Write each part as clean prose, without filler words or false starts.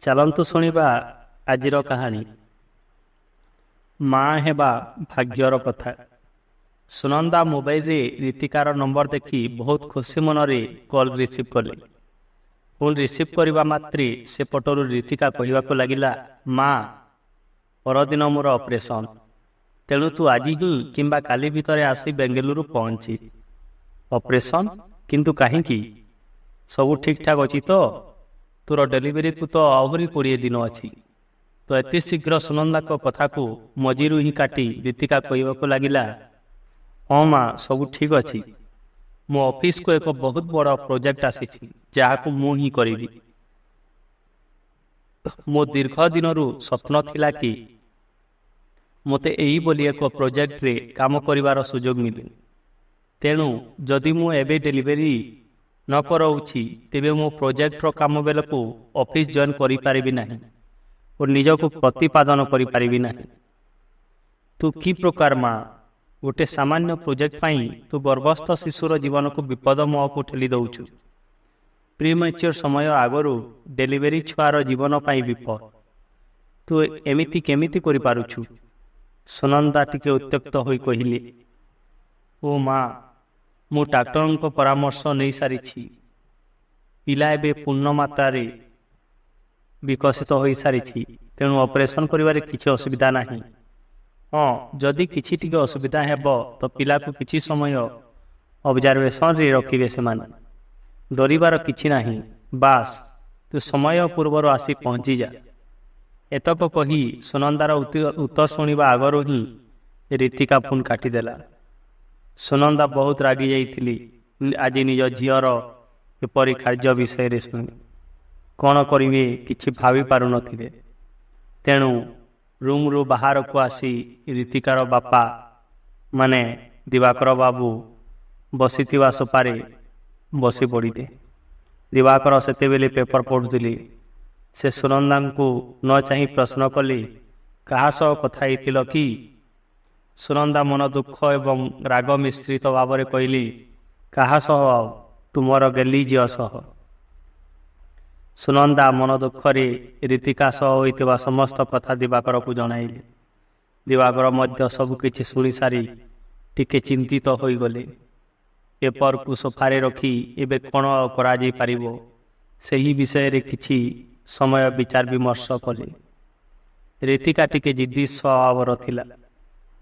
ଚାଲନ୍ତୁ ଶୁଣିବା ଆଜିର କାହାଣୀ। ମା ହେବା ଭାଗ୍ୟର କଥା। ସୁନନ୍ଦା ମୋବାଇଲରେ ରୀତିକାର ନମ୍ବର ଦେଖି ବହୁତ ଖୁସି ମନରେ କଲ୍ ରିସିଭ୍ କଲେ। ଫୋନ୍ ରିସିଭ୍ କରିବା ମାତ୍ରେ ସେପଟରୁ ରୀତିକା କହିବାକୁ ଲାଗିଲା, ମା, ପରଦିନ ମୋର ଅପରେସନ୍, ତେଣୁ ତୁ ଆଜି ହିଁ କିମ୍ବା କାଲି ଭିତରେ ଆସି ବେଙ୍ଗଲୁରୁ ପହଞ୍ଚି। ଅପରେସନ୍? କିନ୍ତୁ କାହିଁକି? ସବୁ ଠିକ୍ଠାକ୍ ଅଛି ତ? ତୋର ଡେଲିଭରିକୁ ତ ଆହୁରି 20 ଦିନ ଅଛି। ତ ଏତେ ଶୀଘ୍ର ସୁନନ୍ଦାଙ୍କ କଥାକୁ ମଝିରୁ ହିଁ କାଟି ରୀତିକା କହିବାକୁ ଲାଗିଲା, ହଁ ମା, ସବୁ ଠିକ୍ ଅଛି। ମୋ ଅଫିସକୁ ଏକ ବହୁତ ବଡ଼ ପ୍ରୋଜେକ୍ଟ ଆସିଛି, ଯାହାକୁ ମୁଁ ହିଁ କରିବି। ମୋ ଦୀର୍ଘ ଦିନରୁ ସ୍ୱପ୍ନ ଥିଲା କି ମୋତେ ଏହିଭଳି ଏକ ପ୍ରୋଜେକ୍ଟରେ କାମ କରିବାର ସୁଯୋଗ ମିଳେ। ତେଣୁ ଯଦି ମୁଁ ଏବେ ଡେଲିଭରି ନ କରାଉଛି, ତେବେ ମୁଁ ପ୍ରୋଜେକ୍ଟର କାମ ବେଳକୁ ଅଫିସ ଜଏନ୍ କରିପାରିବି ନାହିଁ ଓ ନିଜକୁ ପ୍ରତିପାଦନ କରିପାରିବି ନାହିଁ। ତୁ କି ପ୍ରକାର ମା? ଗୋଟେ ସାମାନ୍ୟ ପ୍ରୋଜେକ୍ଟ ପାଇଁ ତୁ ଗର୍ଭସ୍ଥ ଶିଶୁର ଜୀବନକୁ ବିପଦ ମୁହଁକୁ ଠେଲି ଦେଉଛୁ। ପ୍ରିମ୍ୟାଚୁର ସମୟ ଆଗରୁ ଡେଲିଭରି ଛୁଆର ଜୀବନ ପାଇଁ ବିପଦ। ତୁ ଏମିତି କେମିତି କରିପାରୁଛୁ? ସୁନନ୍ଦା ଟିକେ ଉତ୍ତ୍ୟକ୍ତ ହୋଇ କହିଲେ, ଓ ମା, ମୁଁ ଡାକ୍ତରଙ୍କ ପରାମର୍ଶ ନେଇସାରିଛି। ପିଲା ଏବେ ପୂର୍ଣ୍ଣ ମାତ୍ରାରେ ବିକଶିତ ହୋଇସାରିଛି, ତେଣୁ ଅପରେସନ୍ କରିବାରେ କିଛି ଅସୁବିଧା ନାହିଁ। ହଁ, ଯଦି କିଛି ଟିକେ ଅସୁବିଧା ହେବ ତ ପିଲାକୁ କିଛି ସମୟ ଅବଜରଭେସନରେ ରଖିବେ ସେମାନେ। ଡରିବାର କିଛି ନାହିଁ, ବାସ୍ ତୁ ସମୟ ପୂର୍ବରୁ ଆସି ପହଞ୍ଚିଯା। ଏତକ କହି ସୁନନ୍ଦାର ଉତ୍ତର ଶୁଣିବା ଆଗରୁ ହିଁ ରୀତିକା ଫୋନ୍ କାଟିଦେଲା। ସୁନନ୍ଦା ବହୁତ ରାଗି ଯାଇଥିଲି ଆଜି ନିଜ ଝିଅର ଏପରି କାର୍ଯ୍ୟ ବିଷୟରେ ଶୁଣି। କ'ଣ କରିବେ କିଛି ଭାବି ପାରୁନଥିଲେ। ତେଣୁ ରୁମ୍ରୁ ବାହାରକୁ ଆସି ରୀତିକାର ବାପା ମାନେ ଦିବାକର ବାବୁ ବସିଥିବା ସୋଫାରେ ବସି ପଡ଼ିଲେ। ଦିବାକର ସେତେବେଳେ ପେପର ପଢ଼ୁଥିଲେ। ସେ ସୁନନ୍ଦାଙ୍କୁ ନ ଚାହିଁ ପ୍ରଶ୍ନ କଲେ, କାହା ସହ କଥା ହେଇଥିଲ କି? ସୁନନ୍ଦା ମନ ଦୁଃଖ ଏବଂ ରାଗ ମିଶ୍ରିତ ଭାବରେ କହିଲି, କାହା ସହ ଆଉ? ତୁମର ଗେଲି ଝିଅ ସହ। ସୁନନ୍ଦା ମନ ଦୁଃଖରେ ରୀତିକା ସହ ହୋଇଥିବା ସମସ୍ତ କଥା ଦିବାକରକୁ ଜଣାଇଲେ। ଦିବାକର ମଧ୍ୟ ସବୁକିଛି ଶୁଣିସାରି ଟିକେ ଚିନ୍ତିତ ହୋଇଗଲେ। ପେପରକୁ ସୋଫାରେ ରଖି ଏବେ କ'ଣ କରାଯାଇପାରିବ, ସେହି ବିଷୟରେ କିଛି ସମୟ ବିଚାର ବିମର୍ଶ କଲେ। ରୀତିକା ଟିକେ ଜିଦ୍ଦି ସ୍ୱଭାବର ଥିଲା।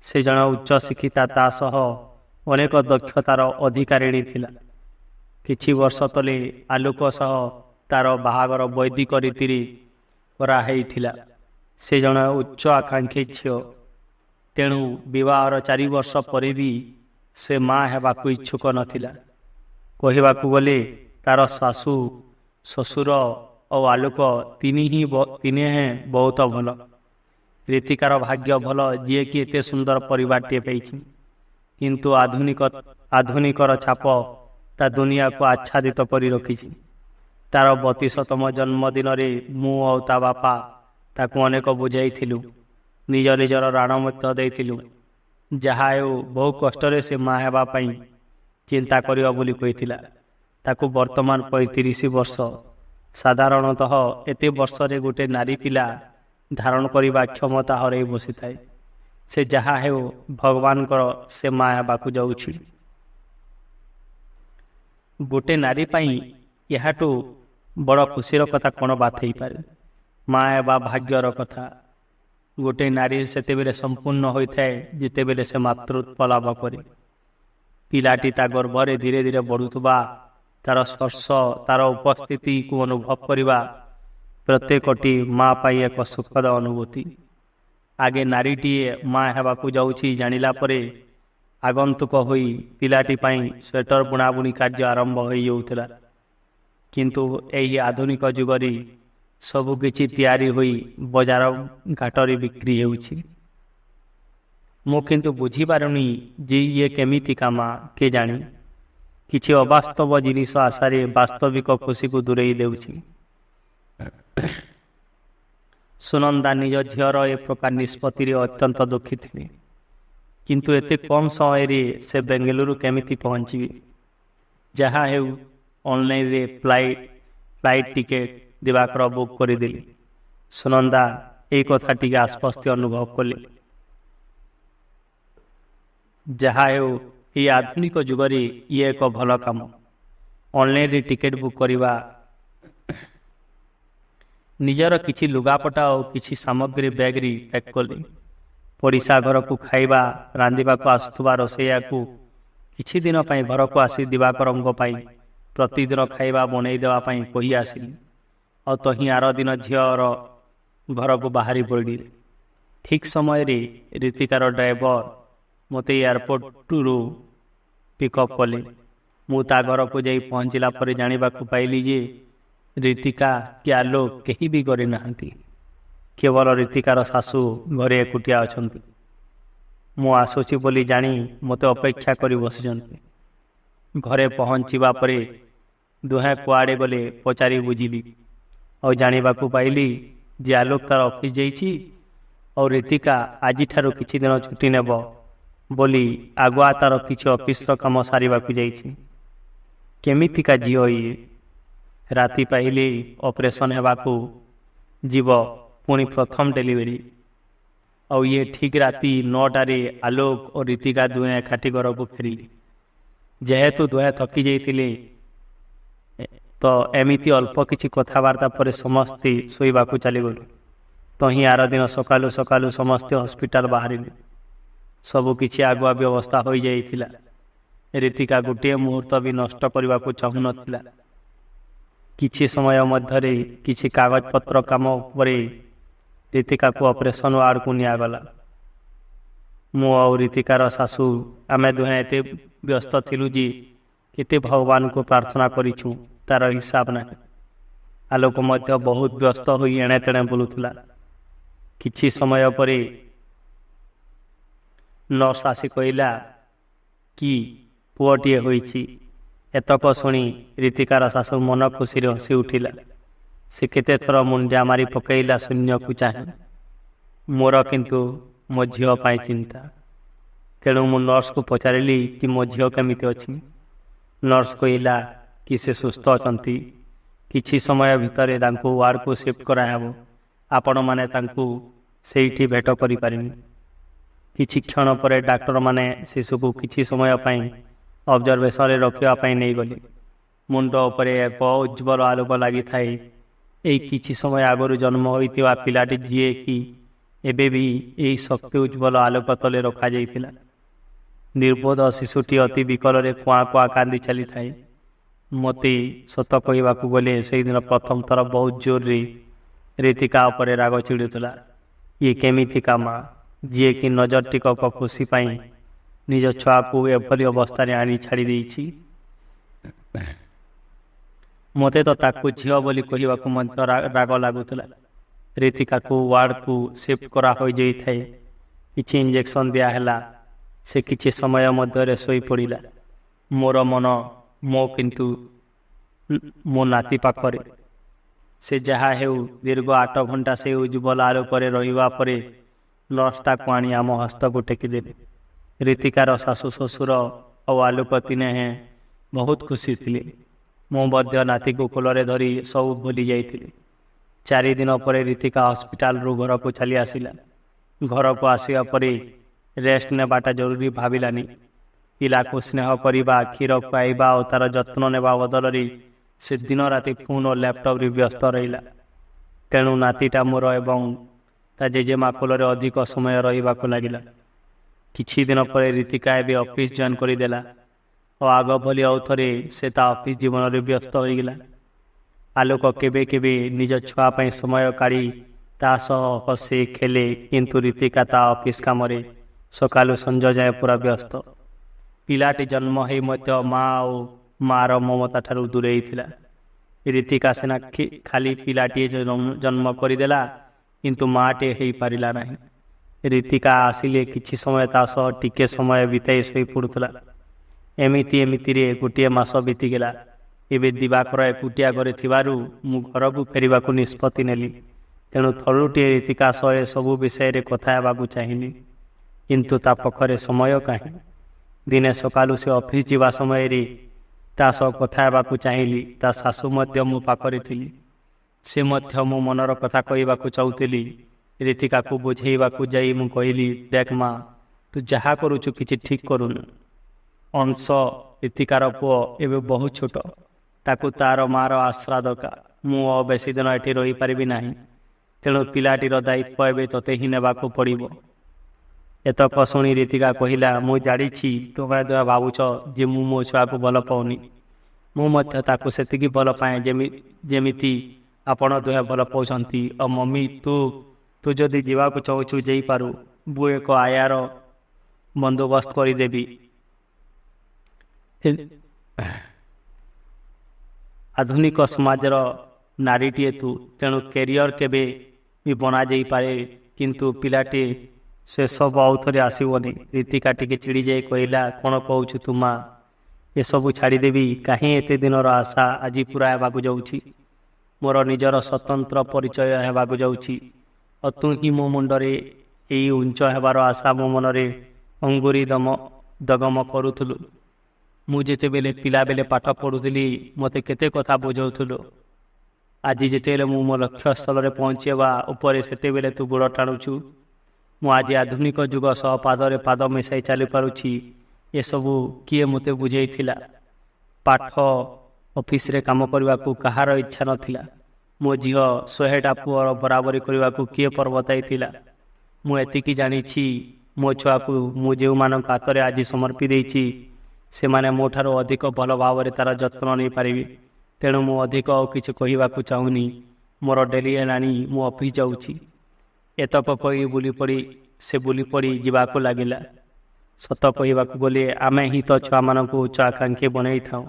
ସେ ଜଣେ ଉଚ୍ଚଶିକ୍ଷିତା, ତା ସହ ଅନେକ ଦକ୍ଷତାର ଅଧିକାରିଣୀ ଥିଲା। କିଛି ବର୍ଷ ତଳେ ଆଲୋକ ସହ ତାର ବାହାଘର ବୈଦିକ ରୀତିରେ କରାହେଇଥିଲା। ସେ ଜଣେ ଉଚ୍ଚ ଆକାଂକ୍ଷୀ ଝିଅ। ତେଣୁ ବିବାହର 4 ବର୍ଷ ପରେ ବି ସେ ମା ହେବାକୁ ଇଚ୍ଛୁକ ନଥିଲା। କହିବାକୁ ଗଲେ ତାର ଶାଶୁ, ଶ୍ୱଶୁର ଓ ଆଲୋକ ତିନି ହେଁ ବହୁତ ଭଲ। ରୀତିକାର ଭାଗ୍ୟ ଭଲ, ଯିଏକି ଏତେ ସୁନ୍ଦର ପରିବାରଟିଏ ପାଇଛି। କିନ୍ତୁ ଆଧୁନିକର ଛାପ ତା ଦୁନିଆକୁ ଆଚ୍ଛାଦିତ କରି ରଖିଛି। ତାର 32ତମ ଜନ୍ମଦିନରେ ମୁଁ ଆଉ ତା ବାପା ତାକୁ ଅନେକ ବୁଝାଇଥିଲୁ। ନିଜର ରାଣ ମଧ୍ୟ ଦେଇଥିଲୁ। ଯାହା ହେଉ ବହୁ କଷ୍ଟରେ ସେ ମା ହେବା ପାଇଁ ଚିନ୍ତା କରିବ ବୋଲି କହିଥିଲା। ତାକୁ ବର୍ତ୍ତମାନ 35 ବର୍ଷ। ସାଧାରଣତଃ ଏତେ ବର୍ଷରେ ଗୋଟେ ନାରୀ ପିଲା ଧାରଣ କରିବା କ୍ଷମତା ହରାଇ ବସିଥାଏ। ସେ ଯାହା ହେଉ ଭଗବାନଙ୍କର ସେ ମା ହେବାକୁ ଯାଉଛି। ଗୋଟେ ନାରୀ ପାଇଁ ଏହାଠୁ ବଡ଼ ଖୁସିର କଥା କ'ଣ ବାତ ହେଇପାରେ? ମା ହେବା ଭାଗ୍ୟର କଥା। ଗୋଟେ ନାରୀ ସେତେବେଳେ ସମ୍ପୂର୍ଣ୍ଣ ହୋଇଥାଏ ଯେତେବେଳେ ସେ ମାତୃତ୍ୱ ଲାଭ କରେ। ପିଲାଟି ତା ଗର୍ଭରେ ଧୀରେ ଧୀରେ ବଢ଼ୁଥିବା, ତାର ସ୍ପର୍ଶ, ତାର ଉପସ୍ଥିତିକୁ ଅନୁଭବ କରିବା ପ୍ରତ୍ୟେକଟି ମା ପାଇଁ ଏକ ସୁଖଦ ଅନୁଭୂତି। ଆଗେ ନାରୀଟିଏ ମା ହେବାକୁ ଯାଉଛି ଜାଣିଲା ପରେ ଆଗନ୍ତୁକ ହୋଇ ପିଲାଟି ପାଇଁ ସ୍ୱେଟର ବୁଣାବୁଣି କାର୍ଯ୍ୟ ଆରମ୍ଭ ହୋଇଯାଉଥିଲା। କିନ୍ତୁ ଏହି ଆଧୁନିକ ଯୁଗରେ ସବୁକିଛି ତିଆରି ହୋଇ ବଜାର ଘାଟରେ ବିକ୍ରି ହେଉଛି। ମୁଁ କିନ୍ତୁ ବୁଝିପାରୁନି ଯେ ଇଏ କେମିତିକା ମା, କେଜାଣି? କିଛି ଅବାସ୍ତବ ଜିନିଷ ଆଶାରେ ବାସ୍ତବିକ ଖୁସିକୁ ଦୂରେଇ ଦେଉଛି। ସୁନନ୍ଦା ନିଜ ଝିଅର ଏ ପ୍ରକାର ନିଷ୍ପତ୍ତିରେ ଅତ୍ୟନ୍ତ ଦୁଃଖୀ ଥିଲେ। କିନ୍ତୁ ଏତେ କମ୍ ସମୟରେ ସେ ବେଙ୍ଗଲୁରୁ କେମିତି ପହଞ୍ଚିବେ? ଯାହା ହେଉ ଅନଲାଇନରେ ଫ୍ଲାଇଟ୍ ଟିକେଟ୍ ଦିବାକର ବୁକ୍ କରିଦେଲି। ସୁନନ୍ଦା ଏଇ କଥା ଟିକେ ଆଶ୍ୱସ୍ତି ଅନୁଭବ କଲେ। ଯାହା ହେଉ ଏହି ଆଧୁନିକ ଯୁଗରେ ଇଏ ଏକ ଭଲ କାମ। ଅନଲାଇନ୍ରେ ଟିକେଟ୍ ବୁକ୍ କରିବା, ନିଜର କିଛି ଲୁଗାପଟା ଓ କିଛି ସାମଗ୍ରୀ ବ୍ୟାଗ୍ରେ ପ୍ୟାକ୍ କଲେ। ପଡ଼ିଶା ଘରକୁ ଖାଇବା ରାନ୍ଧିବାକୁ ଆସୁଥିବା ରୋଷେଇୟାକୁ କିଛି ଦିନ ପାଇଁ ଘରକୁ ଆସି ଦିବାକରଙ୍କ ପାଇଁ ପ୍ରତିଦିନ ଖାଇବା ବନେଇ ଦେବା ପାଇଁ କହି ଆସିଲି। ଆଉ ତହିଁ ଆର ଦିନ ଝିଅର ଘରକୁ ବାହାରି ପଡ଼ିଲେ। ଠିକ୍ ସମୟରେ ରୀତିକାର ଡ୍ରାଇଭର ମୋତେ ଏୟାରପୋର୍ଟରୁ ପିକଅପ୍ କଲେ। ମୁଁ ତା ଘରକୁ ଯାଇ ପହଞ୍ଚିଲା ପରେ ଜାଣିବାକୁ ପାଇଲି ଯେ ରୀତିକା କି ଆଲୋକ କେହି ବି କରିନାହାନ୍ତି। କେବଳ ରୀତିକାର ଶାଶୁ ଘରେ ଏକୁଟିଆ ଅଛନ୍ତି। ମୁଁ ଆସୁଛି ବୋଲି ଜାଣି ମୋତେ ଅପେକ୍ଷା କରି ବସିଛନ୍ତି। ଘରେ ପହଞ୍ଚିବା ପରେ ଦୁହେଁ କୁଆଡ଼େ ଗଲେ ପଚାରି ବୁଝିଲି। ଆଉ ଜାଣିବାକୁ ପାଇଲି ଯେ ଆଲୋକ ତାର ଅଫିସ୍ ଯାଇଛି ଆଉ ରୀତିକା ଆଜିଠାରୁ କିଛି ଦିନ ଛୁଟି ନେବ ବୋଲି ଆଗୁଆ ତାର କିଛି ଅଫିସର କାମ ସାରିବାକୁ ଯାଇଛି। କେମିତିକା ଝିଅ ଇଏ! ରାତି ପାଇଲେ ଅପରେସନ୍ ହେବାକୁ ଯିବ, ପୁଣି ପ୍ରଥମ ଡେଲିଭରି। ଆଉ ଇଏ ଠିକ୍ ରାତି 9ଟାରେ ଆଲୋକ ଓ ରୀତିକା ଦୁହେଁ ଏକାଠି ଘରକୁ ଫେରିଲେ। ଯେହେତୁ ଦୁହେଁ ଥକି ଯାଇଥିଲେ ତ ଏମିତି ଅଳ୍ପ କିଛି କଥାବାର୍ତ୍ତା ପରେ ସମସ୍ତେ ଶୋଇବାକୁ ଚାଲିଗଲେ। ତହିଁ ଆର ଦିନ ସକାଳୁ ସକାଳୁ ସମସ୍ତେ ହସ୍ପିଟାଲ ବାହାରିଲେ। ସବୁ କିଛି ଆଗୁଆ ବ୍ୟବସ୍ଥା ହୋଇଯାଇଥିଲା। ରୀତିକା ଗୋଟିଏ ମୁହୂର୍ତ୍ତ ବି ନଷ୍ଟ କରିବାକୁ ଚାହୁଁନଥିଲା। କିଛି ସମୟ ମଧ୍ୟରେ କିଛି କାଗଜପତ୍ର କାମ ପରେ ରୀତିକାକୁ ଅପରେସନ୍ ୱାର୍ଡ଼କୁ ନିଆଗଲା। ମୁଁ ଆଉ ରୀତିକାର ଶାଶୁ ଆମେ ଦୁହେଁ ଏତେ ବ୍ୟସ୍ତ ଥିଲୁ ଯେ କେତେ ଭଗବାନଙ୍କୁ ପ୍ରାର୍ଥନା କରିଛୁ ତାର ହିସାବ ନାହିଁ। ଆଲୋକ ମଧ୍ୟ ବହୁତ ବ୍ୟସ୍ତ ହୋଇ ଏଣେ ତେଣେ ବୁଲୁଥିଲା। କିଛି ସମୟ ପରେ ନର୍ସ ଆସି କହିଲା କି ପୁଅଟିଏ ହୋଇଛି। ଏତକ ଶୁଣି ରୀତିକାର ଶାଶୁ ମନ ଖୁସିରେ ହସି ଉଠିଲା। ସେ କେତେଥର ମୁଣ୍ଡିଆ ମାରି ପକାଇଲା ଶୂନ୍ୟକୁ ଚାହିଁ। ମୋର କିନ୍ତୁ ମୋ ଝିଅ ପାଇଁ ଚିନ୍ତା। ତେଣୁ ମୁଁ ନର୍ସକୁ ପଚାରିଲି କି ମୋ ଝିଅ କେମିତି ଅଛି। ନର୍ସ କହିଲା କି ସେ ସୁସ୍ଥ ଅଛନ୍ତି। କିଛି ସମୟ ଭିତରେ ତାଙ୍କୁ ୱାର୍ଡ଼କୁ ସିଫ୍ଟ କରାହେବ। ଆପଣମାନେ ତାଙ୍କୁ ସେଇଠି ଭେଟ କରିପାରିବେ। କିଛି କ୍ଷଣ ପରେ ଡାକ୍ତରମାନେ ଶିଶୁକୁ କିଛି ସମୟ ପାଇଁ ଅବଜରଭେସନରେ ରଖିବା ପାଇଁ ନେଇଗଲେ। ମୁଣ୍ଡ ଉପରେ ଏକ ଉଜ୍ଜ୍ୱଳ ଆଲୋକ ଲାଗିଥାଏ। ଏଇ କିଛି ସମୟ ଆଗରୁ ଜନ୍ମ ହୋଇଥିବା ପିଲାଟି ଯିଏକି ଏବେ ବି ଏହି ଶକ୍ତି ଉଜ୍ଜ୍ୱଳ ଆଲୋକ ତଳେ ରଖାଯାଇଥିଲା। ନିର୍ବୋଧ ଶିଶୁଟି ଅତି ବିକଳରେ କୁଆଁ କୁଆଁ କାନ୍ଦି ଚାଲିଥାଏ। ମୋତେ ସତ କହିବାକୁ ଗଲେ ସେହିଦିନ ପ୍ରଥମ ଥର ବହୁତ ଜୋରରେ ରୀତିକା ଉପରେ ରାଗ ଚିଡ଼ୁଥିଲା। ଇଏ କେମିତିକା ମା ଯିଏକି ନଜର ଟିକକ ଖୁସି ପାଇଁ ନିଜ ଛୁଆକୁ ଏଭଳି ଅବସ୍ଥାରେ ଆଣି ଛାଡ଼ି ଦେଇଛି। ମୋତେ ତ ତାକୁ ଝିଅ ବୋଲି କହିବାକୁ ମଧ୍ୟ ରାଗ ଲାଗୁଥିଲା। ରୀତିକାକୁ ୱାର୍ଡ଼କୁ ସିଫ୍ଟ କରା ହୋଇଯାଇଥାଏ। କିଛି ଇଞ୍ଜେକ୍ସନ ଦିଆହେଲା। ସେ କିଛି ସମୟ ମଧ୍ୟରେ ଶୋଇପଡ଼ିଲା। ମୋର ମନ କିନ୍ତୁ ମୋ ନାତି ପାଖରେ। ସେ ଯାହା ହେଉ ଦୀର୍ଘ 8 ଘଣ୍ଟା ସେ ଉଜ୍ଜ୍ୱଳ ଆଲୋକରେ ରହିବା ପରେ ନର୍ସ ତାକୁ ଆଣି ଆମ ହସ୍ତକୁ ଟେକିଦେଲେ। ରୀତିକାର ଶାଶୁ ଶ୍ୱଶୁର ଆଉ ଆଲୋକ ତିନିହେଁ ବହୁତ ଖୁସି ଥିଲେ। ମୁଁ ମଧ୍ୟ ନାତିକୁ କୋଳରେ ଧରି ସବୁ ଭୁଲି ଯାଇଥିଲି। 4 ଦିନ ପରେ ରୀତିକା ହସ୍ପିଟାଲରୁ ଘରକୁ ଚାଲି ଆସିଲା। ଘରକୁ ଆସିବା ପରେ ରେଷ୍ଟ ନେବାଟା ଜରୁରୀ ଭାବିଲାନି। ପିଲାକୁ ସ୍ନେହ କରିବା, କ୍ଷୀର ଖୁଆଇବା ଆଉ ତାର ଯତ୍ନ ନେବା ବଦଳରେ ସେ ଦିନ ରାତି ଫୋନ୍ ଓ ଲ୍ୟାପଟପ୍ରେ ବ୍ୟସ୍ତ ରହିଲା। ତେଣୁ ନାତିଟା ମୋର ଏବଂ ତା ଜେଜେମା କୋଳରେ ଅଧିକ ସମୟ ରହିବାକୁ ଲାଗିଲା। କିଛି ଦିନ ପରେ ରୀତିକା ଏବେ ଅଫିସ୍ ଜଏନ୍ କରିଦେଲା ଓ ଆଗ ଭଳି ଆଉ ଥରେ ସେ ତା ଅଫିସ୍ ଜୀବନରେ ବ୍ୟସ୍ତ ହୋଇଗଲା। ଆଲୋକ କେବେ କେବେ ନିଜ ଛୁଆ ପାଇଁ ସମୟ କାଢ଼ି ତା ସହ ହସେ ଖେଳେ, କିନ୍ତୁ ରୀତିକା ତା ଅଫିସ୍ କାମରେ ସକାଳୁ ସଞ୍ଜ ଯାଏ ପୁରା ବ୍ୟସ୍ତ। ପିଲାଟି ଜନ୍ମ ହେଇ ମଧ୍ୟ ମା ଓ ମାର ମମତା ଠାରୁ ଦୂରେଇ ଥିଲା। ରୀତିକା ସିନା ଖାଲି ପିଲାଟିଏ ଜନ୍ମ କରିଦେଲା, କିନ୍ତୁ ମାଟିଏ ହେଇପାରିଲା ନାହିଁ। ରୀତିକା ଆସିଲେ କିଛି ସମୟ ତା ସହ ଟିକେ ସମୟ ବିତାଇ ଶୋଇପଡ଼ୁଥିଲା। ଏମିତିରେ ଗୋଟିଏ ମାସ ବିତିଗଲା। ଏବେ ଦିବାକର ଏକୁଟିଆ ଘରେ ଥିବାରୁ ମୁଁ ଘରକୁ ଫେରିବାକୁ ନିଷ୍ପତ୍ତି ନେଲି। ତେଣୁ ଥରୁଟିଏ ରୀତିକା ସହ ସବୁ ବିଷୟରେ କଥା ହେବାକୁ ଚାହିଁଲି, କିନ୍ତୁ ତା ପାଖରେ ସମୟ କାହିଁ। ଦିନେ ସକାଳୁ ସେ ଅଫିସ୍ ଯିବା ସମୟରେ ତା ସହ କଥା ହେବାକୁ ଚାହିଁଲି। ତା ଶାଶୁ ମଧ୍ୟ ମୋ ପାଖରେ ଥିଲି। ସେ ମଧ୍ୟ ମୋ ମନର କଥା କହିବାକୁ ଚାହୁଁଥିଲି। ରୀତିକାକୁ ବୁଝେଇବାକୁ ଯାଇ ମୁଁ କହିଲି, ଦେଖ ମା, ତୁ ଯାହା କରୁଛୁ କିଛି ଠିକ୍ କରୁନୁ। ଅଂଶ ରୀତିକାର ପୁଅ ଏବେ ବହୁତ ଛୋଟ, ତାକୁ ତାର ମାର ଆଶ୍ରା ଦରକାର। ମୁଁ ଆଉ ବେଶୀ ଦିନ ଏଠି ରହିପାରିବି ନାହିଁ, ତେଣୁ ପିଲାଟିର ଦାୟିତ୍ୱ ଏବେ ତୋତେ ହିଁ ନେବାକୁ ପଡ଼ିବ। ଏତକ ଶୁଣି ରୀତିକା କହିଲା, ମୁଁ ଜାଣିଛି ତୁମେ ଭାବୁଛ ଯେ ମୁଁ ମୋ ଛୁଆକୁ ଭଲ ପାଉନି। ମୁଁ ମଧ୍ୟ ତାକୁ ସେତିକି ଭଲ ପାଏ ଯେମିତି ଆପଣ ଦୁହେଁ ଭଲ ପାଉଛନ୍ତି। ଆଉ ମମି, ତୁ ଯଦି ଯିବାକୁ ଚାହୁଁଛୁ ଯାଇପାରୁ। ମୁଁ ଏକ ଆୟାର ବନ୍ଦୋବସ୍ତ କରିଦେବି। ଆଧୁନିକ ସମାଜର ନାରୀଟିଏ ତୁ, ତେଣୁ କ୍ୟାରିୟର କେବେ ବି ବନାଯାଇପାରେ, କିନ୍ତୁ ପିଲାଟି ସେସବୁ ଆଉ ଥରେ ଆସିବନି। ରୀତିକା ଟିକେ ଚିଡ଼ି ଯାଇ କହିଲା, କ'ଣ କହୁଛୁ ତୁ ମା? ଏସବୁ ଛାଡ଼ିଦେବି? କାହିଁ ଏତେ ଦିନର ଆଶା ଆଜି ପୁରା ହେବାକୁ ଯାଉଛି। ମୋର ନିଜର ସ୍ୱତନ୍ତ୍ର ପରିଚୟ ହେବାକୁ ଯାଉଛି। ଆଉ ତୁ ହିଁ ମୋ ମୁଣ୍ଡରେ ଏଇ ଉଞ୍ଚ ହେବାର ଆଶା ମୋ ମନରେ ଅଙ୍ଗୁରି ଦଗମ କରୁଥିଲୁ। ମୁଁ ଯେତେବେଳେ ପିଲାବେଳେ ପାଠ ପଢ଼ୁଥିଲି ମୋତେ କେତେ କଥା ବୁଝାଉଥିଲୁ। ଆଜି ଯେତେବେଳେ ମୁଁ ମୋ ଲକ୍ଷ୍ୟସ୍ଥଳରେ ପହଞ୍ଚିବା ଉପରେ ସେତେବେଳେ ତୁ ଗୋଡ଼ ଟାଣୁଛୁ। ମୁଁ ଆଜି ଆଧୁନିକ ଯୁଗ ସହ ପାଦରେ ପାଦ ମିଶାଇ ଚାଲିପାରୁଛି। ଏସବୁ କିଏ ମୋତେ ବୁଝେଇଥିଲା? ପାଠ ଅଫିସରେ କାମ କରିବାକୁ କାହାର ଇଚ୍ଛା ନଥିଲା? ମୋ ଝିଅ 100ଟା ପୁଅର ବରାବରି କରିବାକୁ କିଏ ପର୍ବତାଇଥିଲା? ମୁଁ ଏତିକି ଜାଣିଛି, ମୋ ଛୁଆକୁ ମୁଁ ଯେଉଁମାନଙ୍କ ହାତରେ ଆଜି ସମର୍ପି ଦେଇଛି, ସେମାନେ ମୋ ଠାରୁ ଅଧିକ ଭଲ ଭାବରେ ତାର ଯତ୍ନ ନେଇପାରିବେ। ତେଣୁ ମୁଁ ଅଧିକ ଆଉ କିଛି କହିବାକୁ ଚାହୁଁନି। ମୋର ଡେରି ହେଲାଣି, ମୁଁ ଅଫିସ ଯାଉଛି। ଏତକ କହି ସେ ବୁଲି ପଡ଼ି ଯିବାକୁ ଲାଗିଲା। ସତ କହିବାକୁ ଗଲେ ଆମେ ହିଁ ତ ଛୁଆମାନଙ୍କୁ ଉଚ୍ଚ ଆକାଂକ୍ଷୀ ବନେଇଥାଉ,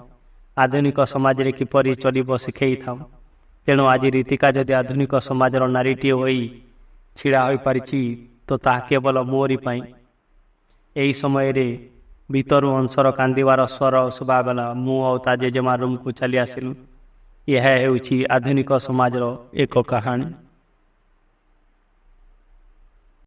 ଆଧୁନିକ ସମାଜରେ କିପରି ଚଳିବ ଶିଖେଇଥାଉ। ତେଣୁ ଆଜି ରୀତିକା ଯଦି ଆଧୁନିକ ସମାଜର ନାରୀଟିଏ ହୋଇ ଛିଡ଼ା ହୋଇପାରିଛି, ତ ତାହା କେବଳ ମୋରି ପାଇଁ। ଏହି ସମୟରେ ଭିତରୁ ଅଂଶର କାନ୍ଦିବାର ସ୍ୱର ଶୁଭାଗଲା। ମୁଁ ଆଉ ତା ଜେଜେମା ରୁମ୍କୁ ଚାଲି ଆସିଲୁ। ଏହା ହେଉଛି ଆଧୁନିକ ସମାଜର ଏକ କାହାଣୀ।